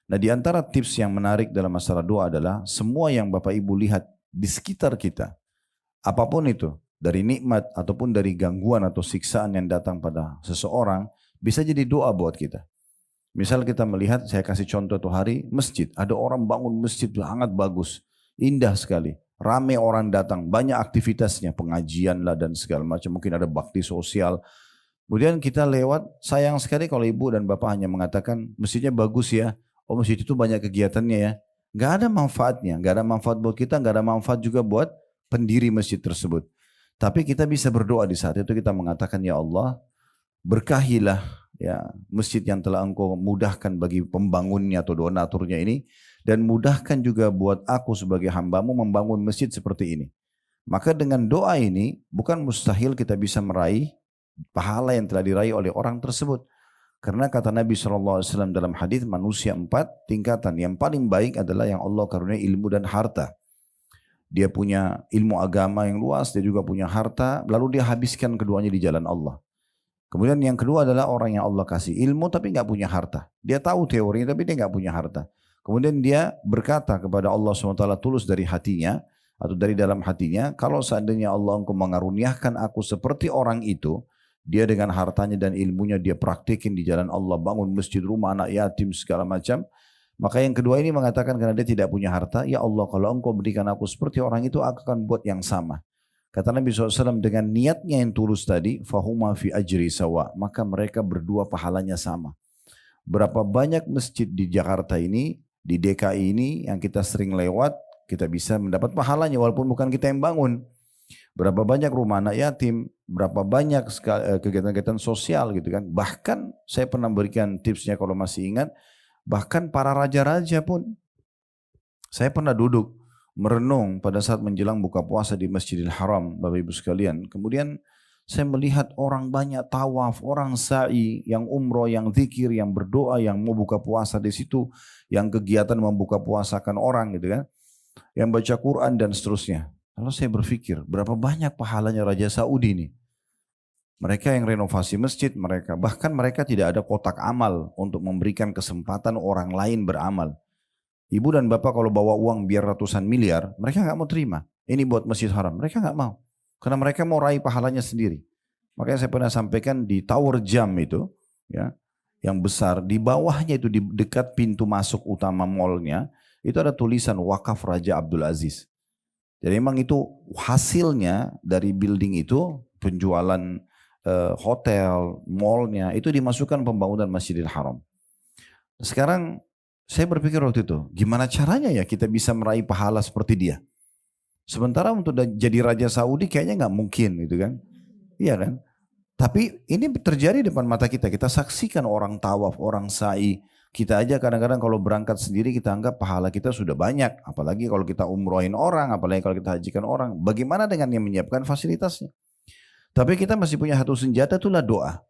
Nah, di antara tips yang menarik dalam masalah doa adalah semua yang Bapak Ibu lihat di sekitar kita, apapun itu, dari nikmat ataupun dari gangguan atau siksaan yang datang pada seseorang, bisa jadi doa buat kita. Misal kita melihat, saya kasih contoh tuh hari, masjid. Ada orang bangun masjid sangat bagus, indah sekali. Rame orang datang, banyak aktivitasnya, pengajian lah dan segala macam. Mungkin ada bakti sosial. Kemudian kita lewat, sayang sekali kalau ibu dan bapak hanya mengatakan, masjidnya bagus ya. Oh, masjid itu banyak kegiatannya ya. Gak ada manfaatnya, gak ada manfaat buat kita, gak ada manfaat juga buat pendiri masjid tersebut. Tapi kita bisa berdoa di saat itu, kita mengatakan, ya Allah, berkahilah ya masjid yang telah engkau mudahkan bagi pembangunnya atau donaturnya ini, dan mudahkan juga buat aku sebagai hambamu membangun masjid seperti ini. Maka dengan doa ini bukan mustahil kita bisa meraih pahala yang telah diraih oleh orang tersebut. Karena kata Nabi SAW dalam hadis, manusia 4 tingkatan. Yang paling baik adalah yang Allah karuniai ilmu dan harta. Dia punya ilmu agama yang luas, dia juga punya harta, lalu dia habiskan keduanya di jalan Allah. Kemudian yang kedua adalah orang yang Allah kasih ilmu tapi nggak punya harta. Dia tahu teorinya tapi dia nggak punya harta. Kemudian dia berkata kepada Allah SWT tulus dari hatinya atau dari dalam hatinya, kalau seandainya Allah engkau mengaruniakan aku seperti orang itu, dia dengan hartanya dan ilmunya dia praktikin di jalan Allah, bangun masjid, rumah anak yatim segala macam. Maka yang kedua ini mengatakan karena dia tidak punya harta, ya Allah kalau engkau berikan aku seperti orang itu, aku akan buat yang sama. Kata Nabi SAW dengan niatnya yang tulus tadi, fahuma fi ajri sawa, maka mereka berdua pahalanya sama. Berapa banyak masjid di Jakarta ini, di DKI ini yang kita sering lewat, kita bisa mendapat pahalanya walaupun bukan kita yang bangun. Berapa banyak rumah anak yatim, berapa banyak kegiatan-kegiatan sosial gitu kan. Bahkan saya pernah berikan tipsnya kalau masih ingat, bahkan para raja-raja pun, saya pernah duduk merenung pada saat menjelang buka puasa di Masjidil Haram, Bapak Ibu sekalian. Kemudian saya melihat orang banyak tawaf, orang sa'i, yang umroh, yang zikir, yang berdoa, yang mau buka puasa di situ, yang kegiatan membuka puasakan orang gitu kan, yang baca Quran dan seterusnya. Lalu saya berpikir, berapa banyak pahalanya Raja Saudi ini. Mereka yang renovasi masjid, mereka bahkan mereka tidak ada kotak amal untuk memberikan kesempatan orang lain beramal. Ibu dan bapak kalau bawa uang biar ratusan miliar, mereka nggak mau terima. Ini buat Masjid Haram, mereka nggak mau. Karena mereka mau raih pahalanya sendiri. Makanya saya pernah sampaikan di Tower Jam itu, ya, yang besar, di bawahnya itu di dekat pintu masuk utama mallnya, itu ada tulisan wakaf Raja Abdul Aziz. Jadi memang itu hasilnya dari building itu, penjualan hotel, mallnya, itu dimasukkan pembangunan Masjidil Haram. Sekarang saya berpikir waktu itu, gimana caranya ya kita bisa meraih pahala seperti dia? Sementara untuk jadi Raja Saudi kayaknya nggak mungkin gitu kan. Iya kan? Tapi ini terjadi depan mata kita. Kita saksikan orang tawaf, orang sa'i. Kita aja kadang-kadang kalau berangkat sendiri kita anggap pahala kita sudah banyak. Apalagi kalau kita umrohin orang, apalagi kalau kita hajikan orang. Bagaimana dengan yang menyiapkan fasilitasnya? Tapi kita masih punya satu senjata, itulah doa.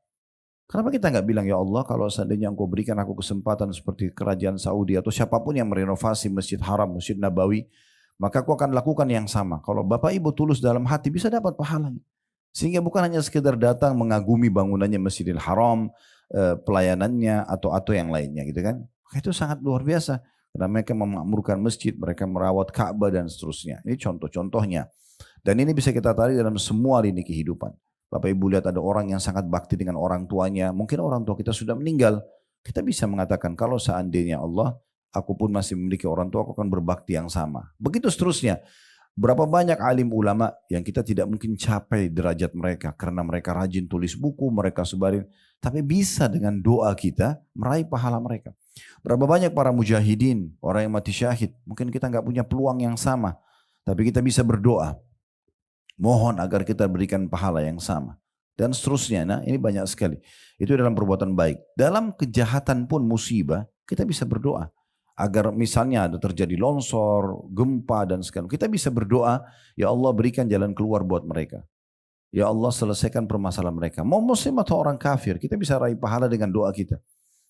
Kenapa kita nggak bilang, ya Allah kalau seandainya engkau berikan aku kesempatan seperti kerajaan Saudi atau siapapun yang merenovasi Masjid Haram, Masjid Nabawi, maka aku akan lakukan yang sama. Kalau Bapak Ibu tulus dalam hati bisa dapat pahalanya. Sehingga bukan hanya sekedar datang mengagumi bangunannya Masjidil Haram, pelayanannya atau yang lainnya gitu kan. Maka itu sangat luar biasa. Karena mereka memakmurkan masjid, mereka merawat Ka'bah dan seterusnya. Ini contoh-contohnya. Dan ini bisa kita tarik dalam semua lini kehidupan. Bapak Ibu lihat ada orang yang sangat bakti dengan orang tuanya. Mungkin orang tua kita sudah meninggal. Kita bisa mengatakan kalau seandainya Allah, aku pun masih memiliki orang tua, aku akan berbakti yang sama. Begitu seterusnya. Berapa banyak alim ulama yang kita tidak mungkin capai derajat mereka. Karena mereka rajin tulis buku, mereka sebarin. Tapi bisa dengan doa kita meraih pahala mereka. Berapa banyak para mujahidin, orang yang mati syahid. Mungkin kita nggak punya peluang yang sama. Tapi kita bisa berdoa. Mohon agar kita berikan pahala yang sama. Dan seterusnya, nah ini banyak sekali. Itu dalam perbuatan baik. Dalam kejahatan pun musibah, kita bisa berdoa. Agar misalnya ada terjadi longsor, gempa dan segala. Kita bisa berdoa, ya Allah berikan jalan keluar buat mereka. Ya Allah selesaikan permasalahan mereka. Mau muslim atau orang kafir, kita bisa raih pahala dengan doa kita.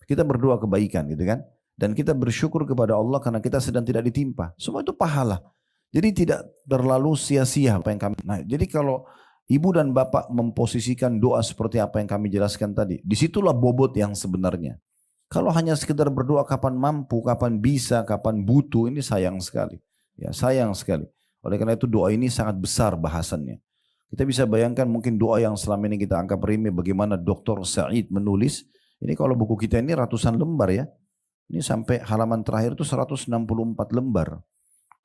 Kita berdoa kebaikan gitu kan. Dan kita bersyukur kepada Allah karena kita sedang tidak ditimpa. Semua itu pahala. Jadi tidak terlalu sia-sia apa yang kami. Nah, jadi kalau ibu dan bapak memposisikan doa seperti apa yang kami jelaskan tadi, disitulah bobot yang sebenarnya. Kalau hanya sekedar berdoa kapan mampu, kapan bisa, kapan butuh, ini sayang sekali. Ya, sayang sekali. Oleh karena itu doa ini sangat besar bahasannya. Kita bisa bayangkan mungkin doa yang selama ini kita anggap remeh, bagaimana Dr. Said menulis. Ini kalau buku kita ini ratusan lembar ya. Ini sampai halaman terakhir itu 164 lembar.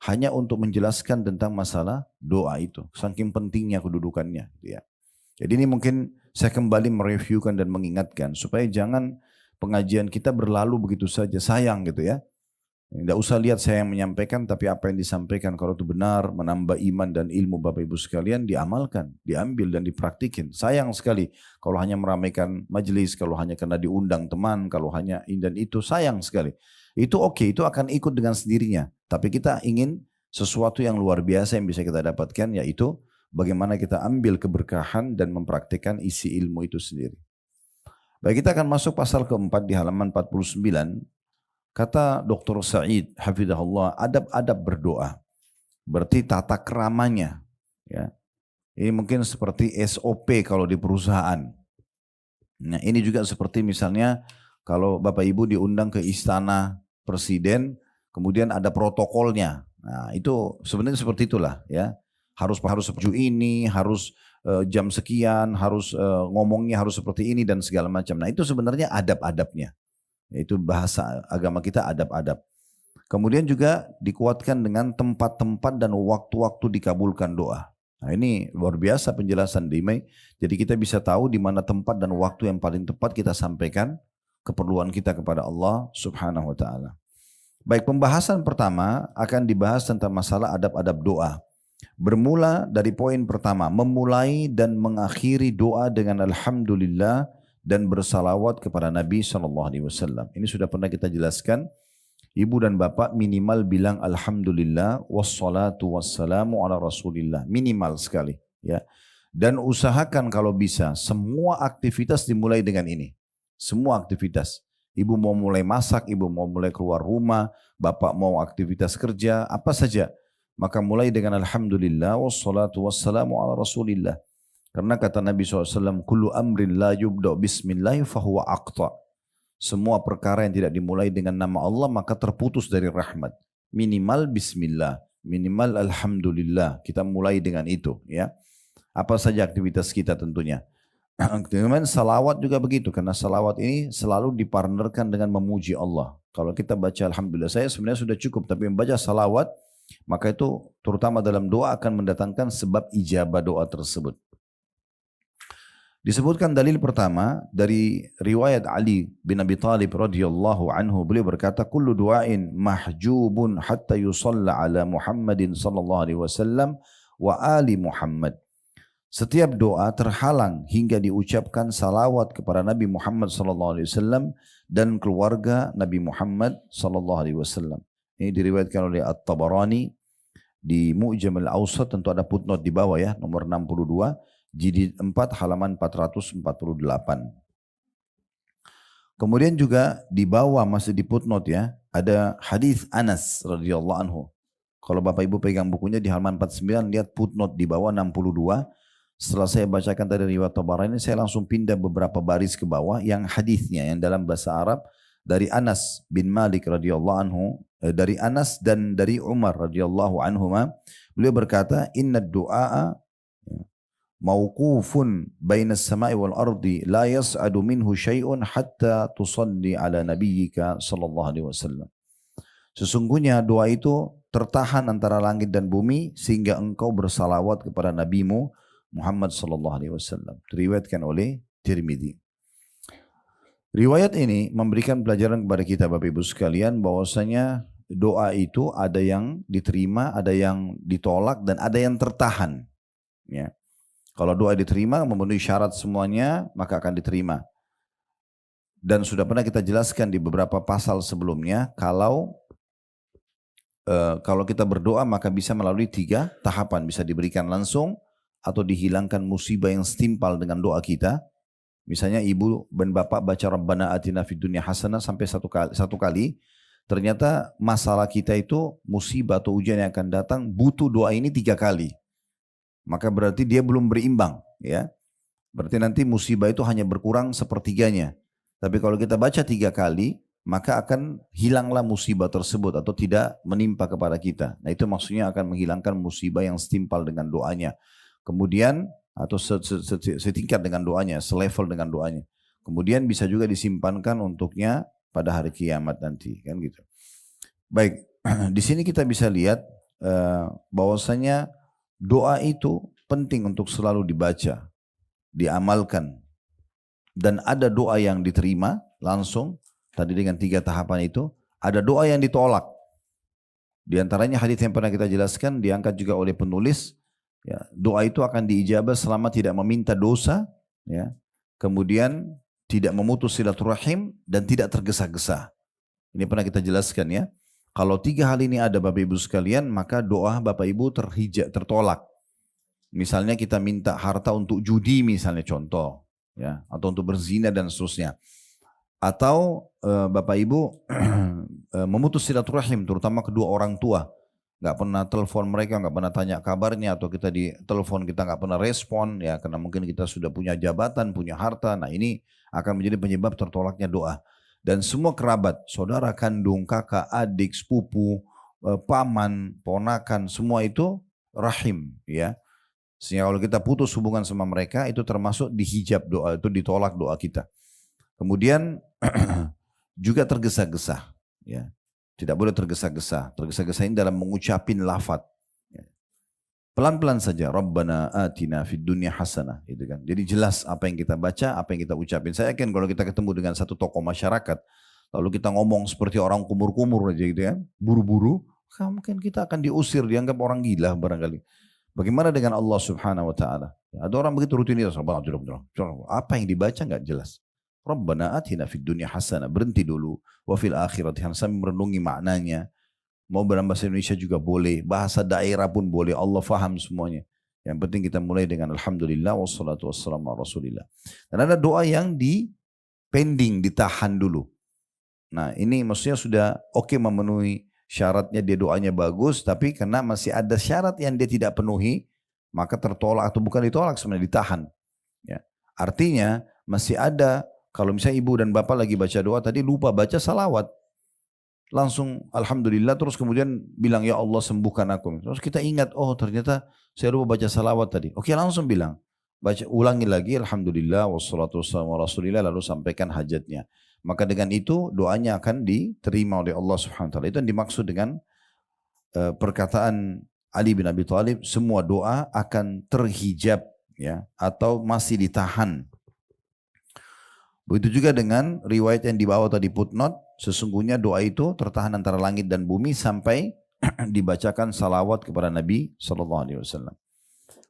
Hanya untuk menjelaskan tentang masalah doa itu. Saking pentingnya kedudukannya. Ya. Jadi ini mungkin saya kembali mereviewkan dan mengingatkan. Supaya jangan pengajian kita berlalu begitu saja. Sayang gitu ya. Tidak usah lihat saya yang menyampaikan, tapi apa yang disampaikan kalau itu benar, menambah iman dan ilmu Bapak Ibu sekalian, diamalkan, diambil dan dipraktikin. Sayang sekali kalau hanya meramaikan majelis, kalau hanya karena diundang teman, kalau hanya ini dan itu, sayang sekali. Itu oke, itu akan ikut dengan sendirinya. Tapi kita ingin sesuatu yang luar biasa yang bisa kita dapatkan, yaitu bagaimana kita ambil keberkahan dan mempraktikkan isi ilmu itu sendiri. Baik, kita akan masuk pasal keempat di halaman 49. Kata Dr. Said, hafizahullah, adab-adab berdoa. Berarti tata keramanya. Ya. Ini mungkin seperti SOP kalau di perusahaan. Nah, ini juga seperti misalnya kalau Bapak Ibu diundang ke istana presiden, kemudian ada protokolnya. Nah, itu sebenarnya seperti itulah ya. Harus seperti ini, harus jam sekian, harus ngomongnya harus seperti ini dan segala macam. Nah, itu sebenarnya adab-adabnya. Itu bahasa agama kita adab-adab. Kemudian juga dikuatkan dengan tempat-tempat dan waktu-waktu dikabulkan doa. Nah ini luar biasa penjelasan Dimai. Jadi kita bisa tahu di mana tempat dan waktu yang paling tepat kita sampaikan keperluan kita kepada Allah Subhanahu wa taala. Baik, pembahasan pertama akan dibahas tentang masalah adab-adab doa. Bermula dari poin pertama, memulai dan mengakhiri doa dengan alhamdulillah dan bersalawat kepada Nabi SAW. Ini sudah pernah kita jelaskan. Ibu dan bapak minimal bilang alhamdulillah wassalatu wassalamu ala rasulillah. Minimal sekali. Ya. Dan usahakan kalau bisa semua aktivitas dimulai dengan ini. Semua aktivitas. Ibu mau mulai masak, ibu mau mulai keluar rumah, bapak mau aktivitas kerja, apa saja. Maka mulai dengan alhamdulillah wassalatu wassalamu ala rasulillah. Karena kata Nabi SAW, kullu amrin la yubda' bismillah fahuwa aqta. Semua perkara yang tidak dimulai dengan nama Allah maka terputus dari rahmat. Minimal bismillah, minimal alhamdulillah. Kita mulai dengan itu ya. Apa saja aktivitas kita tentunya. Kemudian salawat juga begitu. Karena salawat ini selalu dipartnerkan dengan memuji Allah. Kalau kita baca alhamdulillah, saya sebenarnya sudah cukup. Tapi membaca salawat, maka itu terutama dalam doa akan mendatangkan sebab ijabah doa tersebut. Disebutkan dalil pertama dari riwayat Ali bin Abi Thalib radhiyallahu anhu, beliau berkata kullu du'ain mahjubun hatta yusalla ala Muhammadin sallallahu alaihi wasallam wa ali Muhammad. Setiap doa terhalang hingga diucapkan salawat kepada Nabi Muhammad sallallahu alaihi wasallam dan keluarga Nabi Muhammad sallallahu alaihi wasallam. Ini diriwayatkan oleh At-Tabarani di Mu'jam al-Awsat, tentu ada footnote di bawah ya, nomor 62. Jilid 4 halaman 448. Kemudian juga di bawah masih di footnote ya, ada hadis Anas radhiyallahu anhu. Kalau Bapak Ibu pegang bukunya di halaman 49, lihat footnote di bawah 62. Setelah saya bacakan tadi riwayat Tabarani, saya langsung pindah beberapa baris ke bawah yang hadisnya yang dalam bahasa Arab dari Anas bin Malik radhiyallahu anhu, dari Anas dan dari Umar radhiyallahu anhuma. Beliau berkata, inna du'a mauqufun bainas sama'i wal ardi la yas'adu minhu syai'un hatta tusalli ala nabiyyika sallallahu alaihi wasallam. Sesungguhnya doa itu tertahan antara langit dan bumi sehingga engkau bersalawat kepada nabimu Muhammad sallallahu alaihi wasallam. Diriwayatkan oleh Tirmidzi. Riwayat ini memberikan pelajaran kepada kita Bapak Ibu sekalian bahwasanya doa itu ada yang diterima, ada yang ditolak dan ada yang tertahan. Ya. Kalau doa diterima, memenuhi syarat semuanya, maka akan diterima. Dan sudah pernah kita jelaskan di beberapa pasal sebelumnya, kalau kita berdoa maka bisa melalui 3 tahapan. Bisa diberikan langsung, atau dihilangkan musibah yang setimpal dengan doa kita. Misalnya ibu dan bapak baca Rabbana atina fid dunya hasanah sampai satu kali, ternyata masalah kita itu musibah atau ujian yang akan datang butuh doa ini 3 kali. Maka berarti dia belum berimbang, ya. Berarti nanti musibah itu hanya berkurang 1/3-nya. Tapi kalau kita baca 3 kali, maka akan hilanglah musibah tersebut atau tidak menimpa kepada kita. Nah itu maksudnya akan menghilangkan musibah yang setimpal dengan doanya. Kemudian atau setingkat dengan doanya, selevel dengan doanya. Kemudian bisa juga disimpankan untuknya pada hari kiamat nanti, kan gitu. Baik, di sini kita bisa lihat bahwasanya doa itu penting untuk selalu dibaca, diamalkan. Dan ada doa yang diterima langsung, tadi dengan 3 tahapan itu, ada doa yang ditolak. Di antaranya hadis yang pernah kita jelaskan, diangkat juga oleh penulis, ya, doa itu akan diijabah selama tidak meminta dosa, ya, kemudian tidak memutus silaturahim dan tidak tergesa-gesa. Ini pernah kita jelaskan ya. Kalau 3 hal ini ada Bapak Ibu sekalian, maka doa Bapak Ibu tertolak. Misalnya kita minta harta untuk judi misalnya contoh, ya, atau untuk berzina dan seterusnya. Atau Bapak Ibu memutus silaturahim terutama kedua orang tua. Nggak pernah telepon mereka, nggak pernah tanya kabarnya, atau kita di telepon kita nggak pernah respon, ya karena mungkin kita sudah punya jabatan, punya harta. Nah ini akan menjadi penyebab tertolaknya doa. Dan semua kerabat, saudara kandung, kakak, adik, sepupu, paman, ponakan, semua itu rahim, ya. Sehingga kalau kita putus hubungan sama mereka, itu termasuk dihijab doa, itu ditolak doa kita. Kemudian juga tergesa-gesa, ya. Tidak boleh tergesa-gesa. Tergesa-gesa ini dalam mengucapin lafaz. Pelan-pelan saja. Rabbana atina fid dunya hasanah. Gitu kan. Jadi jelas apa yang kita baca, apa yang kita ucapin. Saya yakin kalau kita ketemu dengan satu tokoh masyarakat, lalu kita ngomong seperti orang kumur-kumur aja gitu ya, buru-buru, mungkin kita akan diusir, dianggap orang gila barangkali. Bagaimana dengan Allah Subhanahu wa taala? Ada orang begitu rutinitas, apa yang dibaca enggak jelas. Rabbana atina fid dunya hasanah, berhenti dulu, wa fil akhirati hasanah, merenungi maknanya. Mau berbahasa Indonesia juga boleh, bahasa daerah pun boleh, Allah faham semuanya. Yang penting kita mulai dengan alhamdulillah wassalatu wassalamu ala rasulillah. Dan ada doa yang pending, ditahan dulu. Nah ini maksudnya sudah oke memenuhi syaratnya, dia doanya bagus, tapi karena masih ada syarat yang dia tidak penuhi, maka tertolak, atau bukan ditolak sebenarnya, ditahan. Ya. Artinya masih ada, kalau misalnya ibu dan bapak lagi baca doa tadi lupa baca salawat, langsung alhamdulillah, terus kemudian bilang ya Allah sembuhkan aku. Terus kita ingat, oh ternyata saya lupa baca salawat tadi. Oke langsung bilang, ulangi lagi alhamdulillah wassalatu wassalamu ala rasulillah, lalu sampaikan hajatnya. Maka dengan itu doanya akan diterima oleh Allah Subhanahu wa taala. Itu yang dimaksud dengan perkataan Ali bin Abi Thalib, semua doa akan terhijab, ya, atau masih ditahan. Begitu juga dengan riwayat yang dibawa tadi footnote, sesungguhnya doa itu tertahan antara langit dan bumi sampai dibacakan salawat kepada Nabi SAW.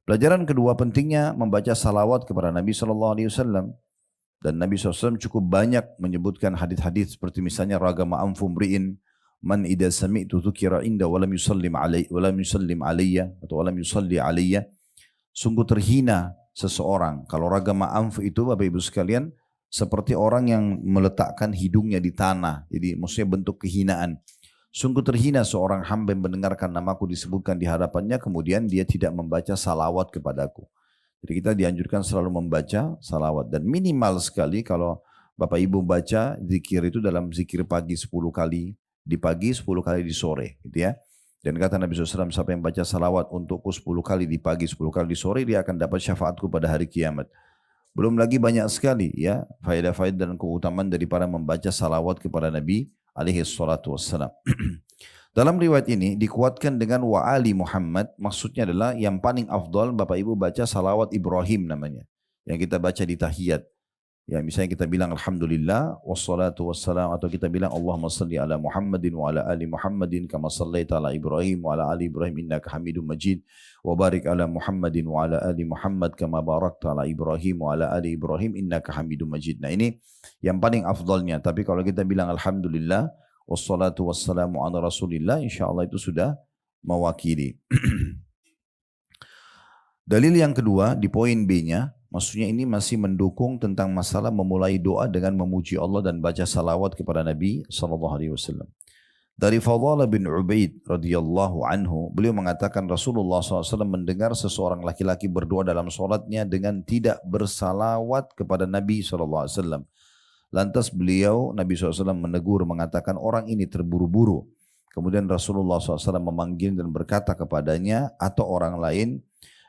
Pelajaran kedua, pentingnya membaca salawat kepada Nabi SAW. Dan Nabi SAW cukup banyak menyebutkan hadis-hadis seperti misalnya ragama anfum ri'in man idza sami'tu dzukira inda walam yusallim alayya atau walam yusalli alayya. Sungguh terhina seseorang. Kalau ragama anf itu Bapak Ibu sekalian seperti orang yang meletakkan hidungnya di tanah. Jadi maksudnya bentuk kehinaan. Sungguh terhina seorang hamba yang mendengarkan namaku disebutkan di hadapannya, kemudian dia tidak membaca salawat kepadaku. Jadi kita dianjurkan selalu membaca salawat. Dan minimal sekali kalau Bapak Ibu baca zikir itu dalam zikir pagi 10 kali di pagi, 10 kali di sore. Gitu ya. Dan kata Nabi SAW, siapa yang baca salawat untukku 10 kali di pagi, 10 kali di sore, dia akan dapat syafaatku pada hari kiamat. Belum lagi banyak sekali ya faedah-faedah dan keutamaan daripada membaca salawat kepada Nabi alaihi salatu wassalam. Dalam riwayat ini dikuatkan dengan wa ali Muhammad, maksudnya adalah yang paling afdal Bapak Ibu baca salawat Ibrahim namanya, yang kita baca di tahiyat. Ya misalnya kita bilang alhamdulillah wassalatu wassalam, atau kita bilang Allahumma salli ala Muhammadin wa ala ali Muhammadin kama sallaita ala Ibrahim wa ala ali Ibrahim innaka Hamidum Majid wa barik ala Muhammadin wa ala ali Muhammad kama barakta ala Ibrahim wa ala ali Ibrahim innaka Hamidum Majid. Nah ini yang paling afdalnya. Tapi kalau kita bilang alhamdulillah wassalatu wassalamu ala rasulillah, insyaallah itu sudah mewakili. Dalil yang kedua di poin B-nya, maksudnya ini masih mendukung tentang masalah memulai doa dengan memuji Allah dan baca salawat kepada Nabi SAW. Dari Fadhalah bin Ubaid radhiyallahu anhu, beliau mengatakan Rasulullah SAW mendengar seseorang laki-laki berdoa dalam sholatnya dengan tidak bersalawat kepada Nabi SAW. Lantas beliau, Nabi SAW menegur, mengatakan orang ini terburu-buru. Kemudian Rasulullah SAW memanggil dan berkata kepadanya atau orang lain,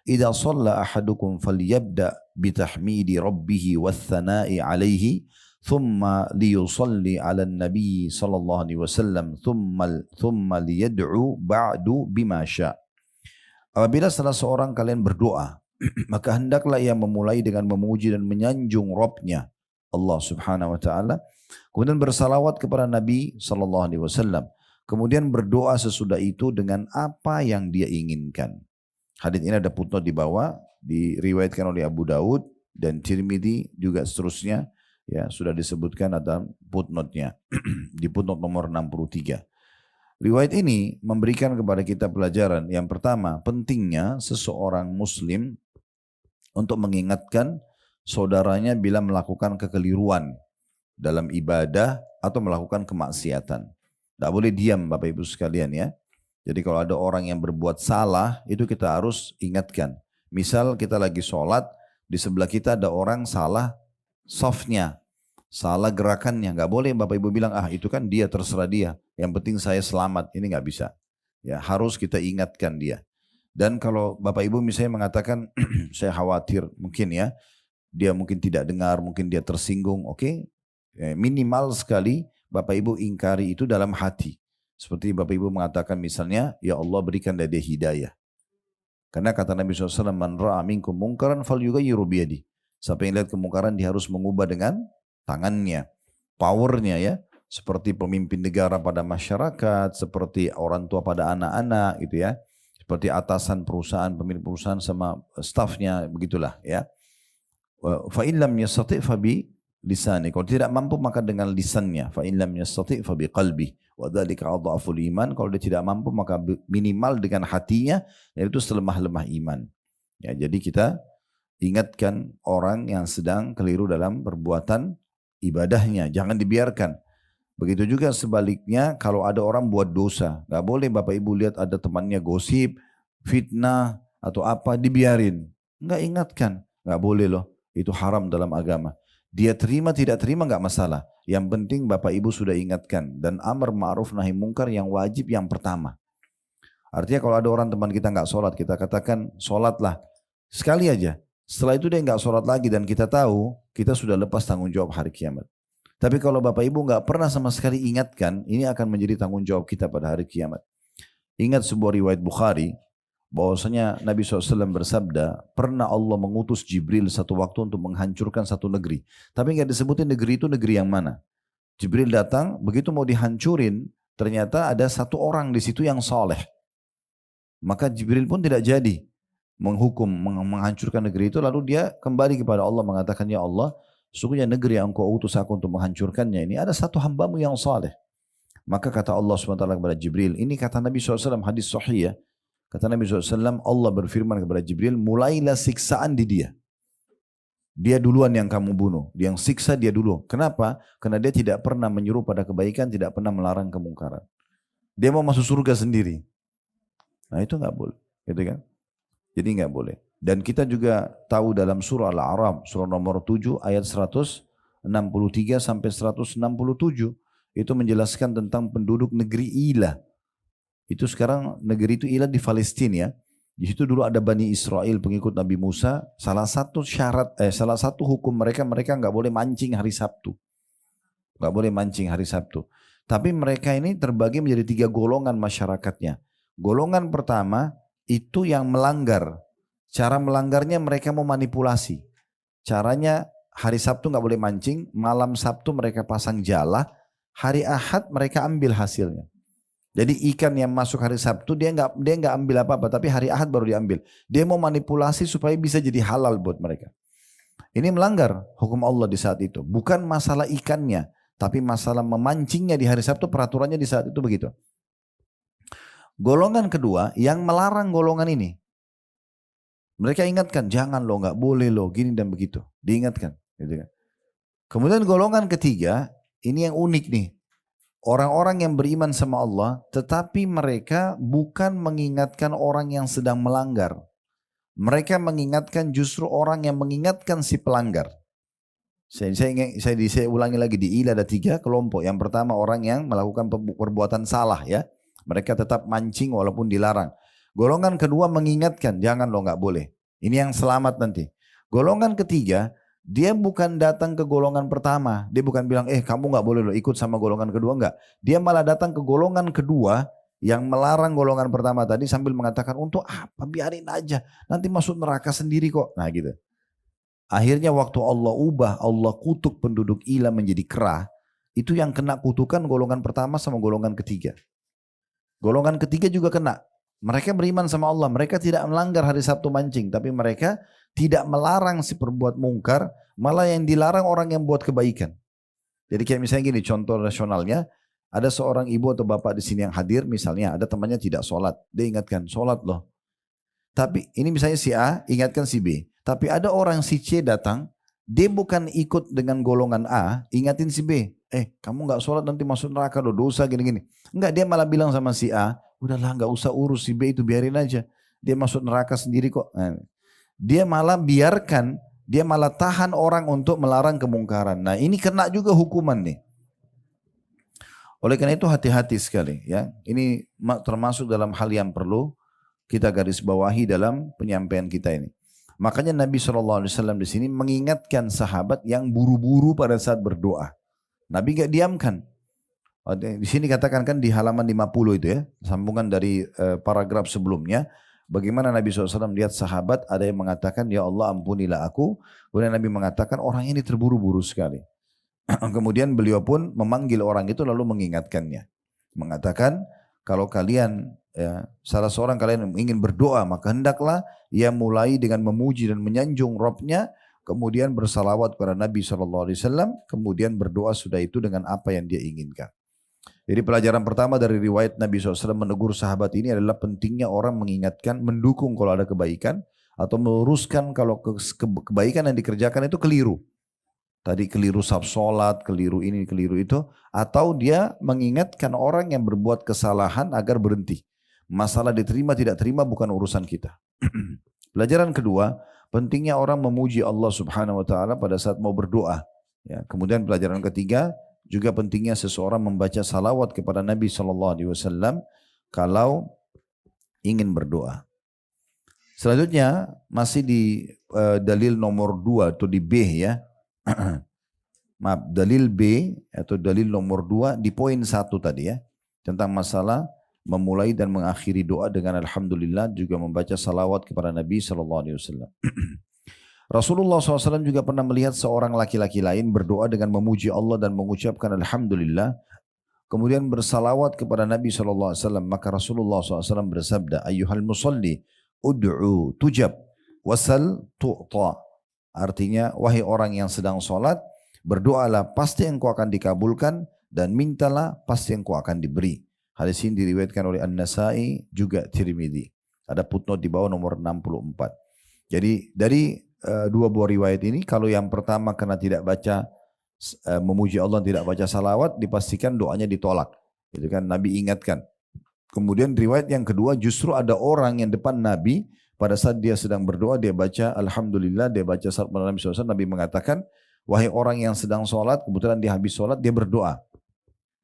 "Idza shalla ahadukum falyabda bitahmidi rabbih wathana'i alaihi, thumma liyusalli 'ala nabi sallallahu alaihi wasallam, thumma liyad'u ba'du bima syaa." Apabila salah seorang kalian berdoa, maka hendaklah ia memulai dengan memuji dan menyanjung Rabb-Nya, Allah Subhanahu wa taala, kemudian bersalawat kepada Nabi sallallahu alaihi wasallam, kemudian berdoa sesudah itu dengan apa yang dia inginkan. Hadits ini ada footnote di bawah, diriwayatkan oleh Abu Daud dan Tirmidzi juga seterusnya, ya sudah disebutkan ada footnote-nya di footnote nomor 63. Riwayat ini memberikan kepada kita pelajaran. Yang pertama, pentingnya seseorang muslim untuk mengingatkan saudaranya bila melakukan kekeliruan dalam ibadah atau melakukan kemaksiatan. Tidak boleh diam Bapak Ibu sekalian ya. Jadi kalau ada orang yang berbuat salah, itu kita harus ingatkan. Misal kita lagi sholat, di sebelah kita ada orang salah softnya, salah gerakannya. Nggak boleh Bapak Ibu bilang, ah itu kan dia, terserah dia. Yang penting saya selamat. Ini nggak bisa. Ya harus kita ingatkan dia. Dan kalau Bapak Ibu misalnya mengatakan, saya khawatir mungkin ya, dia mungkin tidak dengar, mungkin dia tersinggung. Oke, minimal sekali Bapak Ibu ingkari itu dalam hati. Seperti Bapak Ibu mengatakan misalnya, ya Allah berikan dia hidayah. Karena kata Nabi SAW, man ra'a minkum mungkaran falyughayyiru biyadi. Siapa yang lihat kemungkaran dia harus mengubah dengan tangannya. Powernya ya. Seperti pemimpin negara pada masyarakat, seperti orang tua pada anak-anak gitu ya. Seperti atasan perusahaan, pemilik perusahaan sama stafnya, begitulah ya. Fa in lam yastati' fa bi lisani. Kalau tidak mampu maka dengan lisannya. Fa in lam yastati' fa bi qalbi. Wa dzalika adhaful iman. Kalau dia tidak mampu maka minimal dengan hatinya, yaitu selemah-lemah iman. Ya, jadi kita ingatkan orang yang sedang keliru dalam perbuatan ibadahnya, jangan dibiarkan. Begitu juga sebaliknya kalau ada orang buat dosa, nggak boleh Bapak Ibu lihat ada temannya gosip, fitnah atau apa dibiarin, nggak ingatkan, nggak boleh loh, itu haram dalam agama. Dia terima tidak terima nggak masalah, yang penting Bapak Ibu sudah ingatkan. Dan amar ma'ruf nahi mungkar yang wajib yang pertama. Artinya kalau ada orang teman kita nggak sholat, kita katakan sholatlah sekali aja. Setelah itu dia nggak sholat lagi dan kita tahu kita sudah lepas tanggung jawab hari kiamat. Tapi kalau Bapak Ibu nggak pernah sama sekali ingatkan, ini akan menjadi tanggung jawab kita pada hari kiamat. Ingat sebuah riwayat Bukhari, bahwasanya Nabi SAW bersabda, pernah Allah mengutus Jibril satu waktu untuk menghancurkan satu negeri. Tapi nggak disebutin negeri itu negeri yang mana. Jibril datang, begitu mau dihancurin, ternyata ada satu orang di situ yang soleh. Maka Jibril pun tidak jadi menghukum, menghancurkan negeri itu. Lalu dia kembali kepada Allah mengatakan, ya Allah, sesungguhnya negeri yang engkau utus aku untuk menghancurkannya ini ada satu hambamu yang saleh. Maka kata Allah SWT kepada Jibril, ini kata Nabi SAW hadis sahih ya. Kata Nabi SAW, Allah berfirman kepada Jibril, mulailah siksaan di dia. Dia duluan yang kamu bunuh, yang siksa dia dulu. Kenapa? Karena dia tidak pernah menyuruh pada kebaikan, tidak pernah melarang kemungkaran. Dia mau masuk surga sendiri. Nah itu nggak boleh, gitu kan? Jadi nggak boleh. Dan kita juga tahu dalam surah Al-A'raf, surah nomor 7 ayat 163 sampai 167, itu menjelaskan tentang penduduk negeri Ilah. Itu sekarang negeri itu Ilah di Palestina ya. Di situ dulu ada Bani Israel pengikut Nabi Musa. Salah satu salah satu hukum mereka nggak boleh mancing hari Sabtu. Nggak boleh mancing hari Sabtu. Tapi mereka ini terbagi menjadi 3 golongan masyarakatnya. Golongan pertama itu yang melanggar. Cara melanggarnya mereka mau manipulasi. Caranya hari Sabtu nggak boleh mancing, malam Sabtu mereka pasang jala, hari Ahad mereka ambil hasilnya. Jadi ikan yang masuk hari Sabtu dia nggak ambil apa-apa, tapi hari Ahad baru diambil. Dia mau manipulasi supaya bisa jadi halal buat mereka. Ini melanggar hukum Allah di saat itu. Bukan masalah ikannya, tapi masalah memancingnya di hari Sabtu, peraturannya di saat itu begitu. Golongan kedua yang melarang golongan ini. Mereka ingatkan, jangan lo, nggak boleh lo, gini dan begitu. Diingatkan. Gitu kan. Kemudian golongan ketiga, ini yang unik nih. Orang-orang yang beriman sama Allah, tetapi mereka bukan mengingatkan orang yang sedang melanggar. Mereka mengingatkan justru orang yang mengingatkan si pelanggar. Saya ulangi lagi, di ILA ada 3 kelompok. Yang pertama orang yang melakukan perbuatan salah ya. Mereka tetap mancing walaupun dilarang. Golongan kedua mengingatkan, jangan lo nggak boleh. Ini yang selamat nanti. Golongan ketiga, dia bukan datang ke golongan pertama. Dia bukan bilang, kamu nggak boleh lo ikut sama golongan kedua, nggak. Dia malah datang ke golongan kedua yang melarang golongan pertama tadi sambil mengatakan, untuk apa, biarin aja. Nanti masuk neraka sendiri kok. Nah gitu. Akhirnya waktu Allah ubah, Allah kutuk penduduk Ila menjadi kera, itu yang kena kutukan golongan pertama sama golongan ketiga. Golongan ketiga juga kena. Mereka beriman sama Allah, mereka tidak melanggar hari Sabtu mancing, tapi mereka tidak melarang si perbuat mungkar, malah yang dilarang orang yang buat kebaikan. Jadi kayak misalnya gini, contoh rasionalnya, ada seorang ibu atau bapak di sini yang hadir, misalnya ada temannya tidak sholat, dia ingatkan, sholat loh. Tapi ini misalnya si A ingatkan si B. Tapi ada orang si C datang, dia bukan ikut dengan golongan A, ingatin si B. Kamu gak sholat nanti masuk neraka loh, dosa gini-gini. Enggak, dia malah bilang sama si A, udahlah gak usah urus si B itu, biarin aja. Dia masuk neraka sendiri kok. Nah, dia malah biarkan, dia malah tahan orang untuk melarang kemungkaran. Nah ini kena juga hukuman nih. Oleh karena itu hati-hati sekali ya. Ini termasuk dalam hal yang perlu kita garis bawahi dalam penyampaian kita ini. Makanya Nabi SAW di sini mengingatkan sahabat yang buru-buru pada saat berdoa. Nabi gak diamkan. Di sini katakan kan di halaman 50 itu ya, sambungan dari paragraf sebelumnya. Bagaimana Nabi SAW lihat sahabat, ada yang mengatakan, ya Allah ampunilah aku. Kemudian Nabi mengatakan orang ini terburu-buru sekali. Kemudian beliau pun memanggil orang itu lalu mengingatkannya. Mengatakan, kalau kalian salah seorang kalian ingin berdoa, maka hendaklah ia mulai dengan memuji dan menyanjung Rabbnya, kemudian bersalawat kepada Nabi SAW, kemudian berdoa sudah itu dengan apa yang dia inginkan. Jadi pelajaran pertama dari riwayat Nabi SAW menegur sahabat ini adalah pentingnya orang mengingatkan, mendukung kalau ada kebaikan, atau meluruskan kalau kebaikan yang dikerjakan itu keliru. Tadi keliru sab sholat, keliru ini, keliru itu. Atau dia mengingatkan orang yang berbuat kesalahan agar berhenti. Masalah diterima tidak terima bukan urusan kita. Pelajaran kedua, pentingnya orang memuji Allah Subhanahu Wa Taala pada saat mau berdoa. Ya, kemudian pelajaran ketiga, juga pentingnya seseorang membaca salawat kepada Nabi Sallallahu Alaihi Wasallam kalau ingin berdoa. Selanjutnya masih di dalil nomor 2 atau di B ya. Maaf, dalil B atau dalil nomor 2 di poin 1 tadi ya, tentang masalah memulai dan mengakhiri doa dengan alhamdulillah, juga membaca salawat kepada Nabi SAW. Rasulullah SAW juga pernah melihat seorang laki-laki lain berdoa dengan memuji Allah dan mengucapkan alhamdulillah, kemudian bersalawat kepada Nabi SAW. Maka Rasulullah SAW bersabda, ayyuhal musalli ud'u tujab wasal tu'ta. Artinya, wahai orang yang sedang sholat, berdoalah pasti engkau akan dikabulkan, dan mintalah pasti engkau akan diberi. Hadis ini diriwayatkan oleh An-Nasai juga Tirmidzi. Ada footnote di bawah nomor 64. Jadi dari dua buah riwayat ini, kalau yang pertama karena tidak baca memuji Allah, tidak baca salawat, dipastikan doanya ditolak. Itu kan Nabi ingatkan. Kemudian riwayat yang kedua, justru ada orang yang depan Nabi, pada saat dia sedang berdoa, dia baca alhamdulillah, dia baca salat Nabi SAW, Nabi mengatakan, wahai orang yang sedang sholat, kebetulan dia habis sholat, dia berdoa.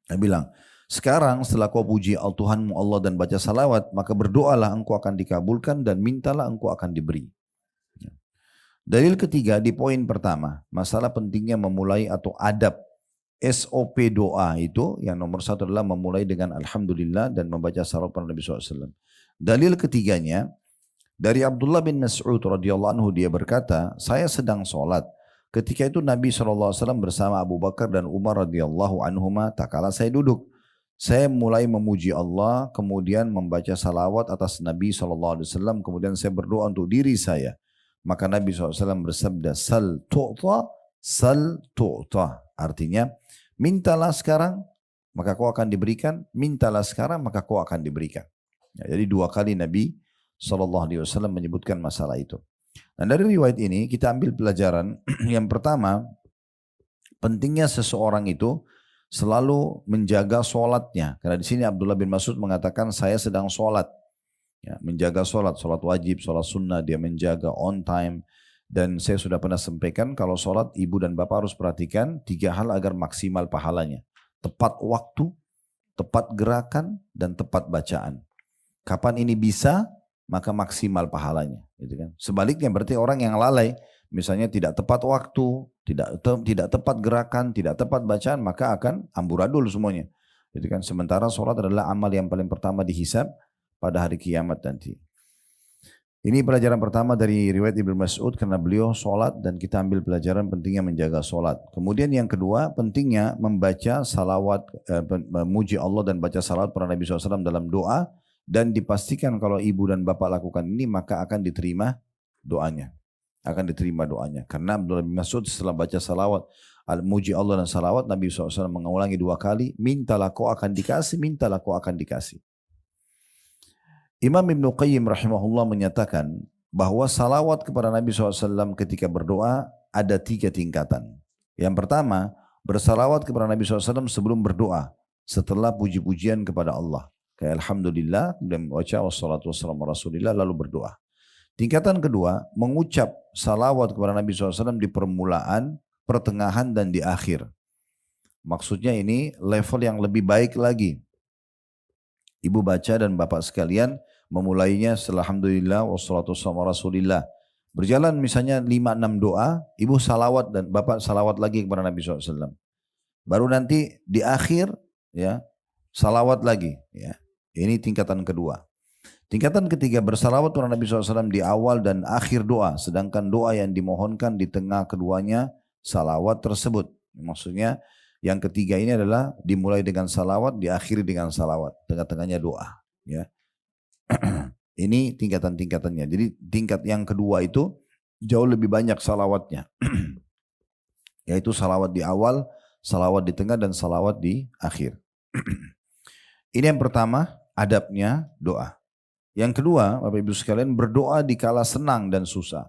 Dia bilang, sekarang setelah kau puji Tuhanmu Allah dan baca salawat, maka berdoalah engkau akan dikabulkan, dan mintalah engkau akan diberi. Dalil ketiga di poin pertama, masalah pentingnya memulai atau adab SOP doa itu, yang nomor 1 adalah memulai dengan alhamdulillah dan membaca salawat pada Nabi SAW. Dalil ketiganya, dari Abdullah bin Mas'ud radhiyallahu anhu, dia berkata, saya sedang sholat. Ketika itu Nabi SAW bersama Abu Bakar dan Umar radhiyallahu anhuma, tak kala saya duduk. Saya mulai memuji Allah, kemudian membaca salawat atas Nabi SAW, kemudian saya berdoa untuk diri saya. Maka Nabi SAW bersabda, sal tu'ta, sal tu'ta. Artinya, mintalah sekarang, maka kau akan diberikan. Mintalah sekarang, maka kau akan diberikan. Ya, jadi 2 kali Nabi SAW menyebutkan masalah itu. Dan dari riwayat ini kita ambil pelajaran. Yang pertama, pentingnya seseorang itu selalu menjaga sholatnya. Karena di sini Abdullah bin Mas'ud mengatakan, saya sedang sholat. Ya, menjaga sholat wajib, sholat sunnah, dia menjaga on time. Dan saya sudah pernah sampaikan kalau sholat ibu dan bapak harus perhatikan 3 hal agar maksimal pahalanya. Tepat waktu, tepat gerakan, dan tepat bacaan. Kapan ini bisa, maka maksimal pahalanya. Gitu kan. Sebaliknya berarti orang yang lalai, misalnya tidak tepat waktu, tidak tepat gerakan, tidak tepat bacaan, maka akan amburadul semuanya. Gitu kan. Sementara sholat adalah amal yang paling pertama dihisab pada hari kiamat nanti. Ini pelajaran pertama dari riwayat Ibnu Mas'ud karena beliau sholat dan kita ambil pelajaran pentingnya menjaga sholat. Kemudian yang kedua pentingnya membaca salawat, memuji Allah dan baca salawat para Nabi SAW dalam doa. Dan dipastikan kalau ibu dan bapak lakukan ini maka akan diterima doanya. Akan diterima doanya. Karena Abdullah bin Mas'ud setelah baca salawat, muji Allah dan salawat, Nabi SAW mengulangi 2 kali, mintalah kau akan dikasih, mintalah kau akan dikasih. Imam Ibnu Qayyim rahimahullah menyatakan bahwa salawat kepada Nabi SAW ketika berdoa ada 3 tingkatan. Yang pertama, bersalawat kepada Nabi SAW sebelum berdoa, setelah puji-pujian kepada Allah. Kayak Alhamdulillah, kemudian membaca wassalatu wassalamu rasulillah, lalu berdoa. Tingkatan kedua, mengucap salawat kepada Nabi SAW di permulaan, pertengahan, dan di akhir. Maksudnya ini level yang lebih baik lagi. Ibu baca dan bapak sekalian memulainya setelah Alhamdulillah wassalatu wassalamu rasulillah. Berjalan misalnya 5-6 doa, ibu salawat dan bapak salawat lagi kepada Nabi SAW. Baru nanti di akhir ya salawat lagi. Ya. Ini tingkatan kedua. Tingkatan ketiga bersalawat kepada Nabi SAW di awal dan akhir doa. Sedangkan doa yang dimohonkan di tengah keduanya salawat tersebut. Maksudnya yang ketiga ini adalah dimulai dengan salawat, diakhiri dengan salawat. Tengah-tengahnya doa. Ya. Ini tingkatan-tingkatannya. Jadi tingkat yang kedua itu jauh lebih banyak salawatnya. Yaitu salawat di awal, salawat di tengah, dan salawat di akhir. Ini yang pertama, adabnya doa. Yang kedua, Bapak Ibu sekalian, berdoa di kala senang dan susah.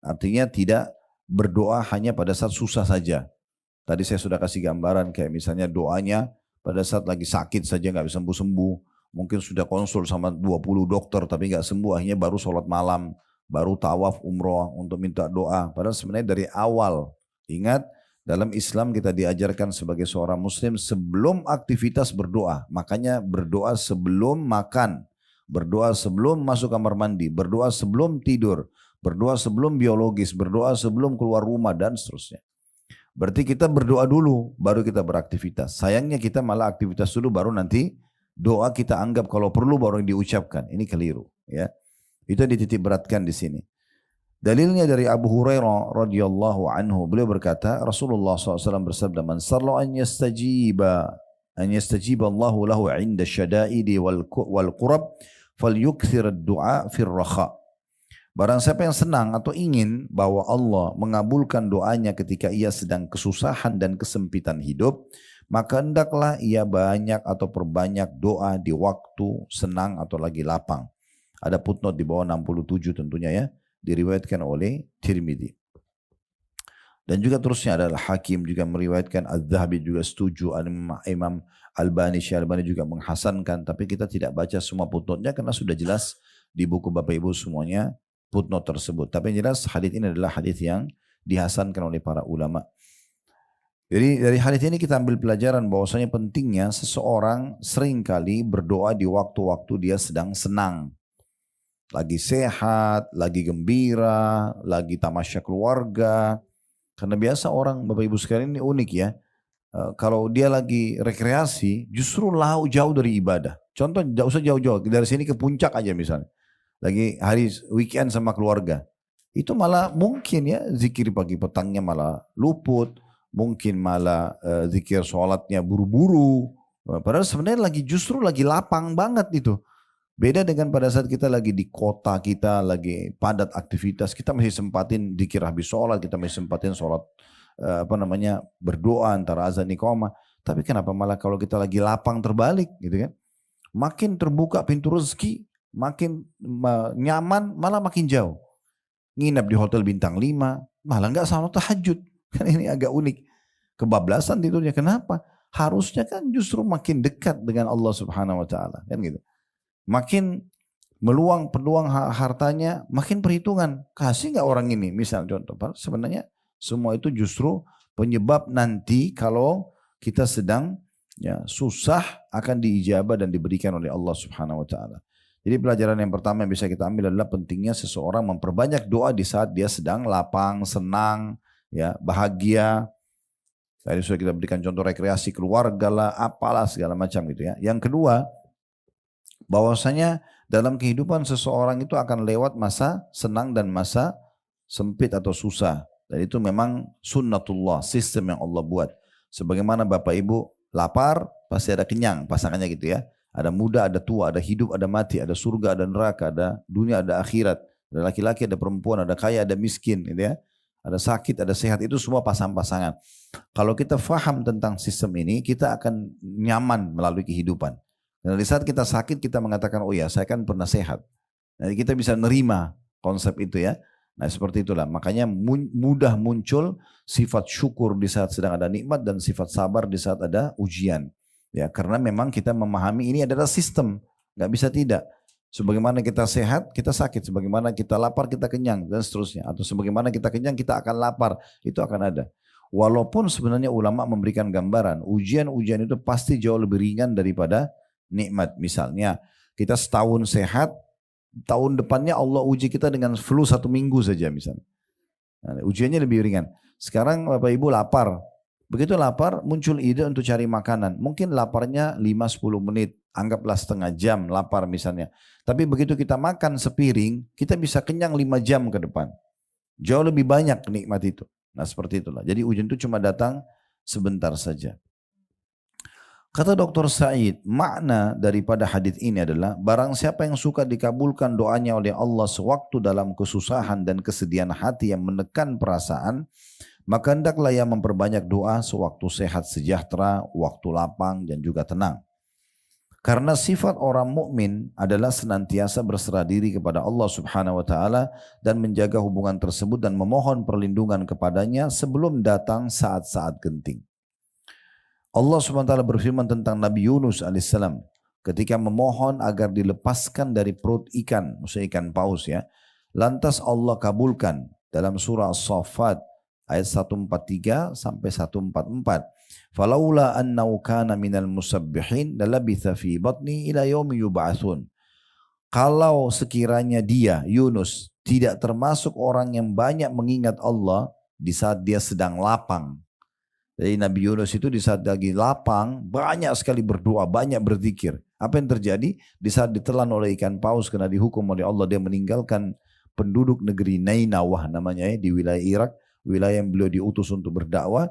Artinya tidak berdoa hanya pada saat susah saja. Tadi saya sudah kasih gambaran kayak misalnya doanya pada saat lagi sakit saja nggak bisa sembuh-sembuh. Mungkin sudah konsul sama 20 dokter tapi nggak sembuh, akhirnya baru sholat malam, baru tawaf umroh untuk minta doa. Padahal sebenarnya dari awal, ingat dalam Islam kita diajarkan sebagai seorang muslim sebelum aktivitas berdoa. Makanya berdoa sebelum makan, berdoa sebelum masuk kamar mandi, berdoa sebelum tidur, berdoa sebelum biologis, berdoa sebelum keluar rumah dan seterusnya. Berarti kita berdoa dulu, baru kita beraktivitas. Sayangnya kita malah aktivitas dulu, baru nanti doa kita anggap kalau perlu baru diucapkan. Ini keliru. Ya, itu dititik beratkan di sini. Dalilnya dari Abu Hurairah radhiyallahu anhu, beliau berkata, Rasulullah SAW bersabda, "Man sarra an yastajiba Allahu lahu 'inda syada'idi wal qurab, falyukthir ad-du'a fir rakha." Barang siapa yang senang atau ingin bahwa Allah mengabulkan doanya ketika ia sedang kesusahan dan kesempitan hidup, maka hendaklah ia banyak atau perbanyak doa di waktu senang atau lagi lapang. Ada footnote di bawah 67 tentunya ya, diriwayatkan oleh Tirmidzi. Dan juga terusnya adalah Hakim juga meriwayatkan, Az-Zahabi juga setuju, Imam Albani, Syekh Albani juga menghasankan, tapi kita tidak baca semua footnote-nya karena sudah jelas di buku Bapak Ibu semuanya footnote tersebut. Tapi yang jelas hadis ini adalah hadis yang dihasankan oleh para ulama. Jadi dari hadis ini kita ambil pelajaran bahwasanya pentingnya seseorang seringkali berdoa di waktu-waktu dia sedang senang. Lagi sehat, lagi gembira, lagi tamasya keluarga. Karena biasa orang Bapak Ibu sekalian ini unik ya. Kalau dia lagi rekreasi justru jauh dari ibadah. Contoh tidak usah jauh-jauh, dari sini ke puncak aja misalnya. Lagi hari weekend sama keluarga, itu malah mungkin ya zikir pagi petangnya malah luput, mungkin malah zikir sholatnya buru-buru, padahal sebenarnya justru lagi lapang banget itu. Beda dengan pada saat kita lagi di kota, kita lagi padat aktivitas, kita masih sempatin zikir habis sholat, kita masih sempatin sholat berdoa antara azan iqamah. Tapi kenapa malah kalau kita lagi lapang terbalik gitu kan? Makin terbuka pintu rezeki, makin nyaman, malah makin jauh. Nginap di hotel bintang 5, malah nggak salat tahajud. Kan ini agak unik. Kebablasan tidurnya. Kenapa? Harusnya kan justru makin dekat dengan Allah Subhanahu wa taala, kan gitu. Makin meluang peluang hartanya, makin perhitungan. Kasih nggak orang ini? Misal contoh, sebenarnya semua itu justru penyebab nanti kalau kita sedang ya susah akan diijabah dan diberikan oleh Allah Subhanahu wa taala. Jadi pelajaran yang pertama yang bisa kita ambil adalah pentingnya seseorang memperbanyak doa di saat dia sedang lapang, senang, ya, bahagia. Tadi sudah kita berikan contoh rekreasi keluarga lah, apalah segala macam gitu ya. Yang kedua, bahwasanya dalam kehidupan seseorang itu akan lewat masa senang dan masa sempit atau susah. Dan itu memang sunnatullah, sistem yang Allah buat. Sebagaimana Bapak Ibu lapar, pasti ada kenyang, pasangannya gitu ya. Ada muda, ada tua, ada hidup, ada mati, ada surga, ada neraka, ada dunia, ada akhirat. Ada laki-laki, ada perempuan, ada kaya, ada miskin gitu ya. Ada sakit, ada sehat, itu semua pasang-pasangan. Kalau kita faham tentang sistem ini, kita akan nyaman melalui kehidupan. Dan di saat kita sakit, kita mengatakan, oh ya saya kan pernah sehat. Jadi kita bisa nerima konsep itu ya. Nah seperti itulah, makanya mudah muncul sifat syukur di saat sedang ada nikmat dan sifat sabar di saat ada ujian. Ya, karena memang kita memahami ini adalah sistem, nggak bisa tidak. Sebagaimana kita sehat, kita sakit. Sebagaimana kita lapar, kita kenyang dan seterusnya. Atau sebagaimana kita kenyang, kita akan lapar. Itu akan ada. Walaupun sebenarnya ulama memberikan gambaran, ujian-ujian itu pasti jauh lebih ringan daripada nikmat. Misalnya kita setahun sehat, tahun depannya Allah uji kita dengan flu 1 minggu saja misalnya. Nah, ujiannya lebih ringan. Sekarang Bapak Ibu lapar. Begitu lapar muncul ide untuk cari makanan. Mungkin laparnya 5-10 menit. Anggaplah setengah jam lapar misalnya. Tapi begitu kita makan sepiring, kita bisa kenyang 5 jam ke depan. Jauh lebih banyak nikmat itu. Nah seperti itulah. Jadi ujian itu cuma datang sebentar saja. Kata Dr. Said, makna daripada hadis ini adalah barang siapa yang suka dikabulkan doanya oleh Allah sewaktu dalam kesusahan dan kesedihan hati yang menekan perasaan, maka hendaklah ia memperbanyak doa sewaktu sehat sejahtera, waktu lapang dan juga tenang. Karena sifat orang mukmin adalah senantiasa berserah diri kepada Allah Subhanahu wa taala dan menjaga hubungan tersebut dan memohon perlindungan kepadanya sebelum datang saat-saat genting. Allah Subhanahu wa taala berfirman tentang Nabi Yunus alaihissalam ketika memohon agar dilepaskan dari perut ikan, maksudnya ikan paus ya. Lantas Allah kabulkan dalam surah As-Saffat ayat 143 sampai 144. Falaula annahu kana minal musabbihin lalabitha fi batni ila yaumi yub'atsun. Kalau sekiranya dia Yunus tidak termasuk orang yang banyak mengingat Allah di saat dia sedang lapang. Jadi Nabi Yunus itu di saat lagi lapang banyak sekali berdoa, banyak berzikir. Apa yang terjadi? Di saat ditelan oleh ikan paus karena dihukum oleh Allah, dia meninggalkan penduduk negeri Nainawah namanya ya, di wilayah Irak, wilayah yang beliau diutus untuk berdakwah.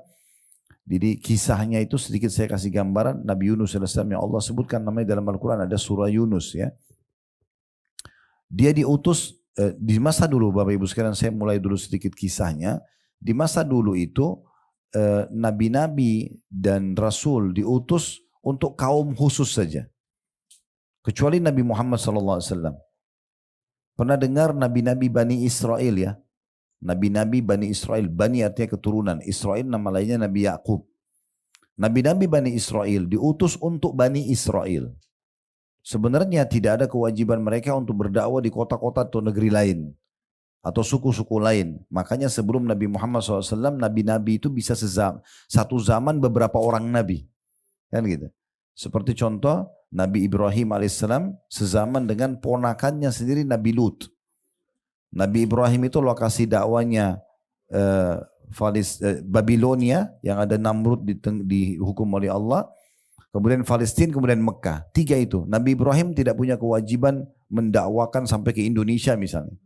Jadi kisahnya itu sedikit saya kasih gambaran. Nabi Yunus alaihissalam yang Allah sebutkan namanya dalam Al-Quran, ada surah Yunus ya. Dia diutus di masa dulu, Bapak Ibu sekalian, saya mulai dulu sedikit kisahnya. Di masa dulu itu nabi-nabi dan rasul diutus untuk kaum khusus saja. Kecuali Nabi Muhammad SAW. Pernah dengar nabi-nabi Bani Israel ya? Nabi-nabi Bani Israel, Bani artinya keturunan, Israel nama lainnya Nabi Yakub. Nabi-nabi Bani Israel diutus untuk Bani Israel. Sebenarnya tidak ada kewajiban mereka untuk berdakwah di kota-kota atau negeri lain atau suku-suku lain. Makanya sebelum Nabi Muhammad SAW, nabi-nabi itu bisa satu zaman beberapa orang nabi, kan gitu. Seperti contoh Nabi Ibrahim alaihissalam sezaman dengan ponakannya sendiri Nabi Lut. Nabi Ibrahim itu lokasi dakwanya Babilonia yang ada Namrud dihukum oleh Allah. Kemudian Palestina, kemudian Mekah. 3 itu. Nabi Ibrahim tidak punya kewajiban mendakwakan sampai ke Indonesia misalnya.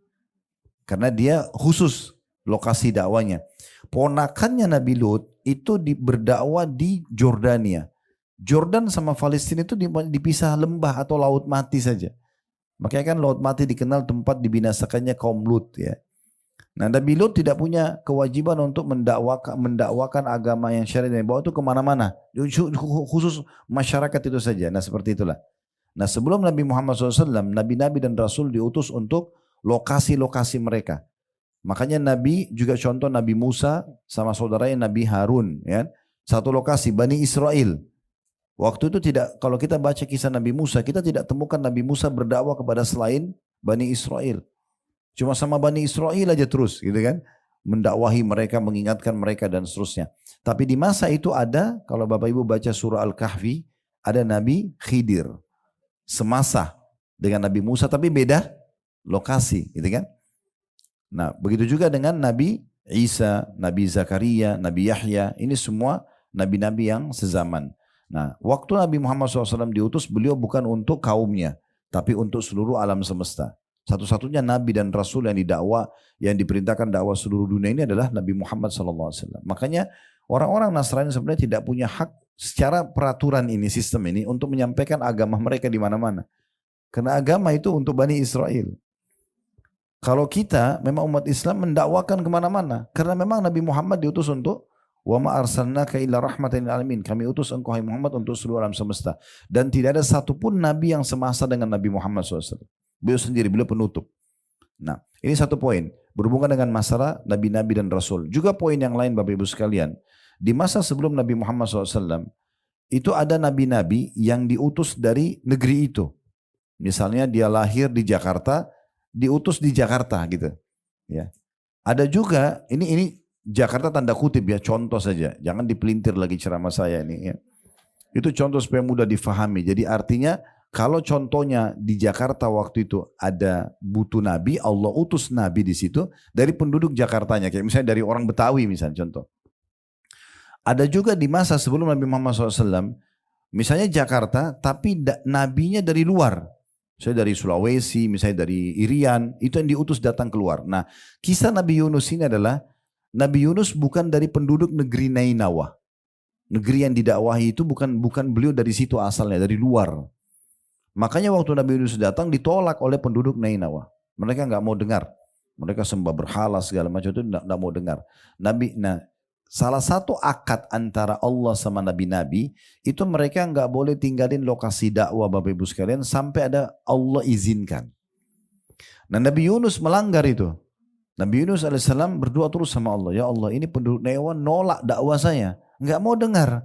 Karena dia khusus lokasi dakwanya. Ponakannya Nabi Lut itu berdakwah di Jordania. Jordan sama Palestina itu dipisah lembah atau laut mati saja. Makanya kan laut mati dikenal tempat dibinasakannya kaum Lut ya. Nah Nabi Lut tidak punya kewajiban untuk mendakwakan agama yang syariat yang bawa itu kemana-mana. Khusus masyarakat itu saja. Nah seperti itulah. Nah sebelum Nabi Muhammad SAW, nabi-nabi dan rasul diutus untuk lokasi-lokasi mereka. Makanya Nabi juga contoh Nabi Musa sama saudaranya Nabi Harun. Ya. Satu lokasi Bani Israel. Waktu itu tidak, kalau kita baca kisah Nabi Musa, kita tidak temukan Nabi Musa berdakwah kepada selain Bani Israel. Cuma sama Bani Israel aja terus gitu kan. Mendakwahi mereka, mengingatkan mereka dan seterusnya. Tapi di masa itu ada, kalau Bapak Ibu baca surah Al-Kahfi, ada Nabi Khidir. Semasa dengan Nabi Musa tapi beda lokasi gitu kan. Nah begitu juga dengan Nabi Isa, Nabi Zakaria, Nabi Yahya. Ini semua nabi-nabi yang sezaman. Nah, waktu Nabi Muhammad SAW diutus, beliau bukan untuk kaumnya, tapi untuk seluruh alam semesta. Satu-satunya nabi dan rasul yang didakwa, yang diperintahkan dakwah seluruh dunia ini adalah Nabi Muhammad SAW. Makanya orang-orang Nasrani sebenarnya tidak punya hak secara peraturan ini, sistem ini, untuk menyampaikan agama mereka di mana-mana. Karena agama itu untuk Bani Israel. Kalau kita memang umat Islam mendakwakan kemana-mana, karena memang Nabi Muhammad diutus untuk wa ma arsalnaka illa rahmatan lil alamin. Kami utus engkau hai Muhammad untuk seluruh alam semesta. Dan tidak ada satupun nabi yang semasa dengan Nabi Muhammad SAW. Beliau sendiri, beliau penutup. Nah, ini satu poin. Berhubungan dengan masalah nabi-nabi dan rasul. Juga poin yang lain Bapak Ibu sekalian. Di masa sebelum Nabi Muhammad SAW, itu ada nabi-nabi yang diutus dari negeri itu. Misalnya dia lahir di Jakarta, diutus di Jakarta gitu. Ya. Ada juga, ini Jakarta tanda kutip ya, contoh saja. Jangan dipelintir lagi ceramah saya ini ya. Itu contoh supaya mudah difahami. Jadi artinya kalau contohnya di Jakarta waktu itu ada butuh nabi, Allah utus nabi di situ dari penduduk Jakartanya. Kayak misalnya dari orang Betawi misalnya contoh. Ada juga di masa sebelum Nabi Muhammad SAW, misalnya Jakarta tapi nabinya dari luar. Misalnya dari Sulawesi, misalnya dari Irian, itu yang diutus datang keluar. Nah kisah Nabi Yunus ini adalah Nabi Yunus bukan dari penduduk negeri Nainawa. Negeri yang didakwahi itu bukan beliau dari situ asalnya, dari luar. Makanya waktu Nabi Yunus datang ditolak oleh penduduk Nainawa. Mereka nggak mau dengar. Mereka sembah berhala segala macam itu nggak mau dengar. Salah satu akad antara Allah sama nabi-nabi itu mereka nggak boleh tinggalin lokasi dakwah Bapak Ibu sekalian sampai ada Allah izinkan. Nah Nabi Yunus melanggar itu. Nabi Yunus alaihissalam berdoa terus sama Allah. Ya Allah ini penduduk Nainawa nolak dakwah saya. Nggak mau dengar.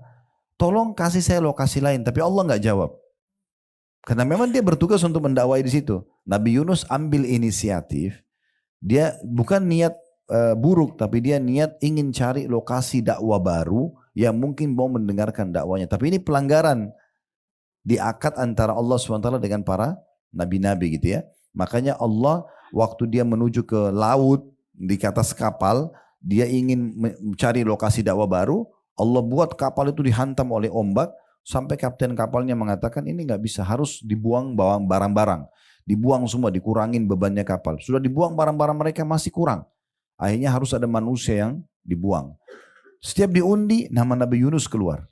Tolong kasih saya lokasi lain. Tapi Allah nggak jawab. Karena memang dia bertugas untuk mendakwai di situ. Nabi Yunus ambil inisiatif. Dia bukan niat buruk. Tapi dia niat ingin cari lokasi dakwah baru. Yang mungkin mau mendengarkan dakwanya. Tapi ini pelanggaran. Di akad antara Allah SWT dengan para nabi-nabi gitu ya. Makanya Allah waktu dia menuju ke laut di atas kapal, dia ingin mencari lokasi dakwah baru, Allah buat kapal itu dihantam oleh ombak, sampai kapten kapalnya mengatakan ini nggak bisa, harus dibuang barang-barang. Dibuang semua, dikurangin bebannya kapal. Sudah dibuang barang-barang mereka masih kurang. Akhirnya harus ada manusia yang dibuang. Setiap diundi, nama Nabi Yunus keluar.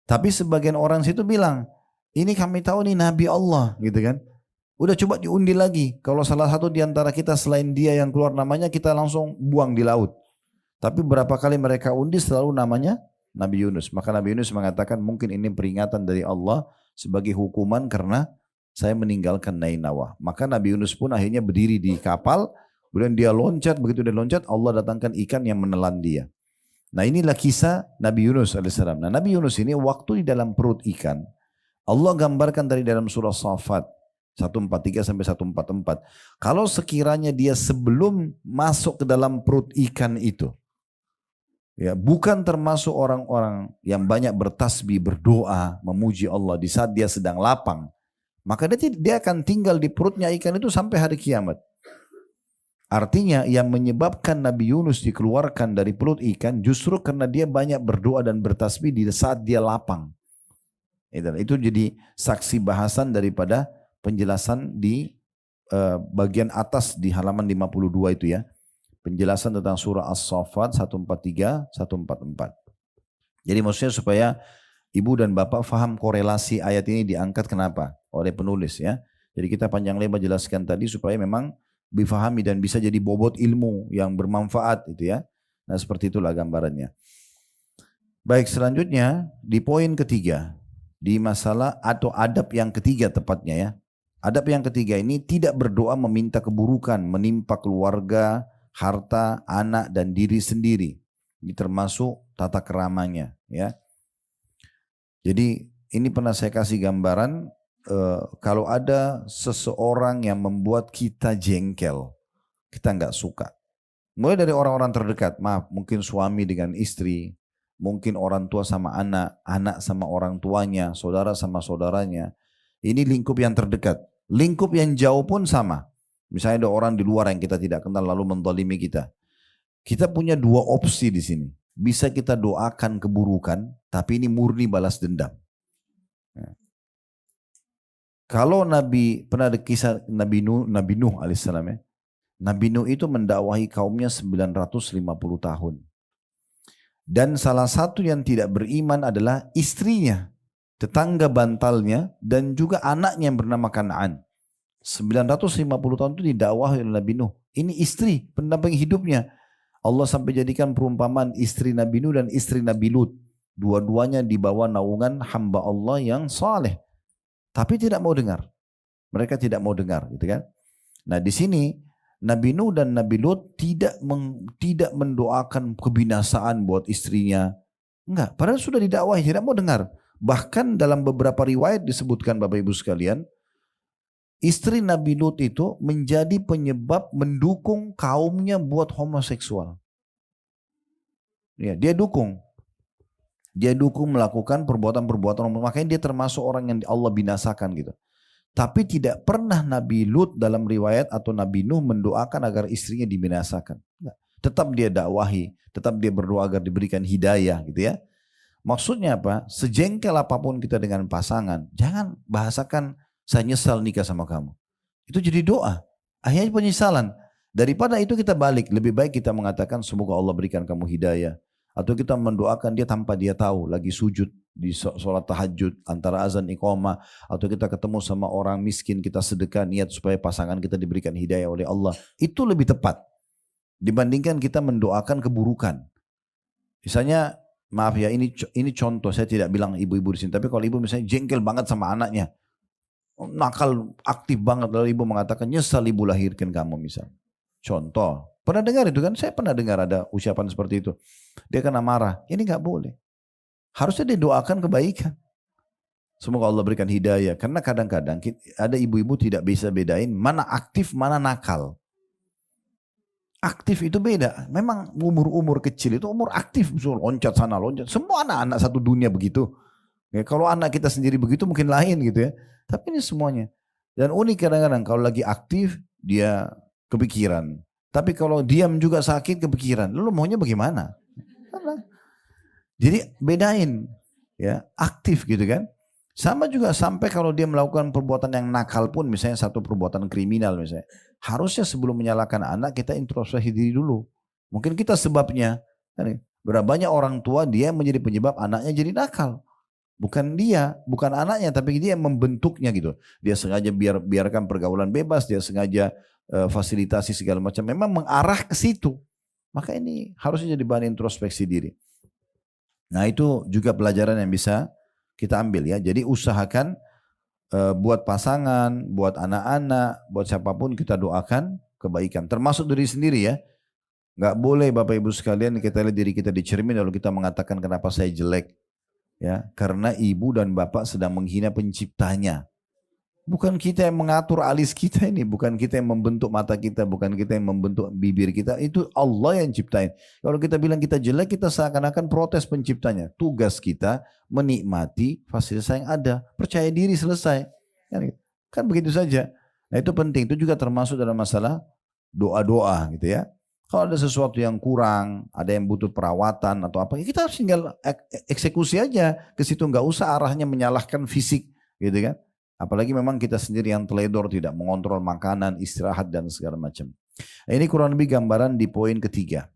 Tapi sebagian orang situ bilang, ini kami tahu nih Nabi Allah gitu kan. Udah coba diundi lagi. Kalau salah satu di antara kita selain dia yang keluar namanya, kita langsung buang di laut. Tapi berapa kali mereka undi selalu namanya Nabi Yunus. Maka Nabi Yunus mengatakan mungkin ini peringatan dari Allah sebagai hukuman karena saya meninggalkan Nainawa. Maka Nabi Yunus pun akhirnya berdiri di kapal. Kemudian dia loncat, begitu dia loncat Allah datangkan ikan yang menelan dia. Nah inilah kisah Nabi Yunus alaihissalam. Nah Nabi Yunus ini waktu di dalam perut ikan, Allah gambarkan dari dalam surah Shafat 143 sampai 144. Kalau sekiranya dia sebelum masuk ke dalam perut ikan itu, ya bukan termasuk orang-orang yang banyak bertasbih, berdoa, memuji Allah di saat dia sedang lapang, maka dia akan tinggal di perutnya ikan itu sampai hari kiamat. Artinya yang menyebabkan Nabi Yunus dikeluarkan dari perut ikan justru karena dia banyak berdoa dan bertasbih di saat dia lapang. Itu jadi saksi bahasan daripada penjelasan di bagian atas di halaman 52 itu ya. Penjelasan tentang surah As-Saffat 143, 144. Jadi maksudnya supaya ibu dan bapak faham korelasi ayat ini diangkat kenapa oleh penulis ya. Jadi kita panjang lebar jelaskan tadi supaya memang difahami dan bisa jadi bobot ilmu yang bermanfaat itu ya. Nah seperti itulah gambarannya. Baik selanjutnya di poin ketiga. Di masalah atau adab yang ketiga tepatnya ya. Adab yang ketiga ini tidak berdoa meminta keburukan menimpa keluarga, harta, anak dan diri sendiri. Ini termasuk tata keramanya ya. Jadi ini pernah saya kasih gambaran, kalau ada seseorang yang membuat kita jengkel, kita nggak suka. Mulai dari orang-orang terdekat, maaf, mungkin suami dengan istri, mungkin orang tua sama anak, anak sama orang tuanya, saudara sama saudaranya. Ini lingkup yang terdekat. Lingkup yang jauh pun sama. Misalnya ada orang di luar yang kita tidak kenal lalu menzalimi kita. Kita punya dua opsi di sini. Bisa kita doakan keburukan, tapi ini murni balas dendam. Ya. Kalau pernah ada kisah Nabi Nuh alaihissalam ya. Nabi Nuh itu mendakwahi kaumnya 950 tahun. Dan salah satu yang tidak beriman adalah istrinya, tetangga bantalnya, dan juga anaknya yang bernama Kan'an. 950 tahun itu didakwahi oleh Nabi Nuh. Ini istri, pendamping hidupnya. Allah sampai jadikan perumpamaan istri Nabi Nuh dan istri Nabi Lut. Dua-duanya di bawah naungan hamba Allah yang saleh. Tapi tidak mau dengar. Mereka tidak mau dengar, gitu kan? Nah di sini Nabi Nuh dan Nabi Lut tidak mendoakan kebinasaan buat istrinya. Enggak, padahal sudah didakwahi, tidak mau dengar. Bahkan dalam beberapa riwayat disebutkan Bapak Ibu sekalian, istri Nabi Lut itu menjadi penyebab mendukung kaumnya buat homoseksual. Ya, dia dukung. Dia dukung melakukan perbuatan-perbuatan, makanya dia termasuk orang yang Allah binasakan gitu. Tapi tidak pernah Nabi Lut dalam riwayat atau Nabi Nuh mendoakan agar istrinya dibinasakan. Tetap dia dakwahi, tetap dia berdoa agar diberikan hidayah gitu ya. Maksudnya apa? Sejengkel apapun kita dengan pasangan, jangan bahasakan saya nyesal nikah sama kamu. Itu jadi doa, akhirnya penyesalan. Daripada itu kita balik, lebih baik kita mengatakan semoga Allah berikan kamu hidayah. Atau kita mendoakan dia tanpa dia tahu, lagi sujud di sholat tahajud antara azan iqamah, atau kita ketemu sama orang miskin kita sedekah niat supaya pasangan kita diberikan hidayah oleh Allah. Itu lebih tepat dibandingkan kita mendoakan keburukan. Misalnya maaf ya, ini contoh, saya tidak bilang ibu-ibu di sini, tapi kalau ibu misalnya jengkel banget sama anaknya, nakal aktif banget, lalu ibu mengatakan nyesal ibu lahirkan kamu misalnya. Contoh, pernah dengar itu kan? Saya pernah dengar ada ucapan seperti itu. Dia kena marah, ini nggak boleh. Harusnya dia doakan kebaikan. Semoga Allah berikan hidayah. Karena kadang-kadang ada ibu-ibu tidak bisa bedain mana aktif, mana nakal. Aktif itu beda. Memang umur-umur kecil itu umur aktif. Loncat sana, loncat. Semua anak-anak satu dunia begitu. Ya, kalau anak kita sendiri begitu mungkin lain gitu ya. Tapi ini semuanya. Dan unik kadang-kadang kalau lagi aktif dia kepikiran. Tapi kalau diam juga sakit kepikiran. Lalu maunya bagaimana? Jadi bedain, ya, aktif gitu kan. Sama juga sampai kalau dia melakukan perbuatan yang nakal pun, misalnya satu perbuatan kriminal misalnya. Harusnya sebelum menyalahkan anak kita introspeksi diri dulu. Mungkin kita sebabnya. Berapa banyak orang tua dia menjadi penyebab anaknya jadi nakal. Bukan dia, bukan anaknya, tapi dia yang membentuknya gitu. Dia sengaja biarkan pergaulan bebas, dia sengaja fasilitasi segala macam. Memang mengarah ke situ. Maka ini harusnya jadi bahan introspeksi diri. Nah itu juga pelajaran yang bisa kita ambil ya. Jadi usahakan buat pasangan, buat anak-anak, buat siapapun kita doakan kebaikan. Termasuk diri sendiri ya. Gak boleh Bapak Ibu sekalian kita lihat diri kita di cermin lalu kita mengatakan kenapa saya jelek. Ya, karena ibu dan bapak sedang menghina penciptanya. Bukan kita yang mengatur alis kita ini, bukan kita yang membentuk mata kita, bukan kita yang membentuk bibir kita, itu Allah yang ciptain. Kalau kita bilang kita jelek, kita seakan-akan protes penciptanya. Tugas kita menikmati fasilitas yang ada, percaya diri selesai. Kan begitu saja. Nah itu penting, itu juga termasuk dalam masalah doa-doa gitu ya. Kalau ada sesuatu yang kurang, ada yang butuh perawatan atau apa, kita harus tinggal eksekusi aja ke situ, nggak usah arahnya menyalahkan fisik gitu kan. Apalagi memang kita sendiri yang teledor, tidak mengontrol makanan, istirahat dan segala macam. Ini kurang lebih gambaran di poin ketiga.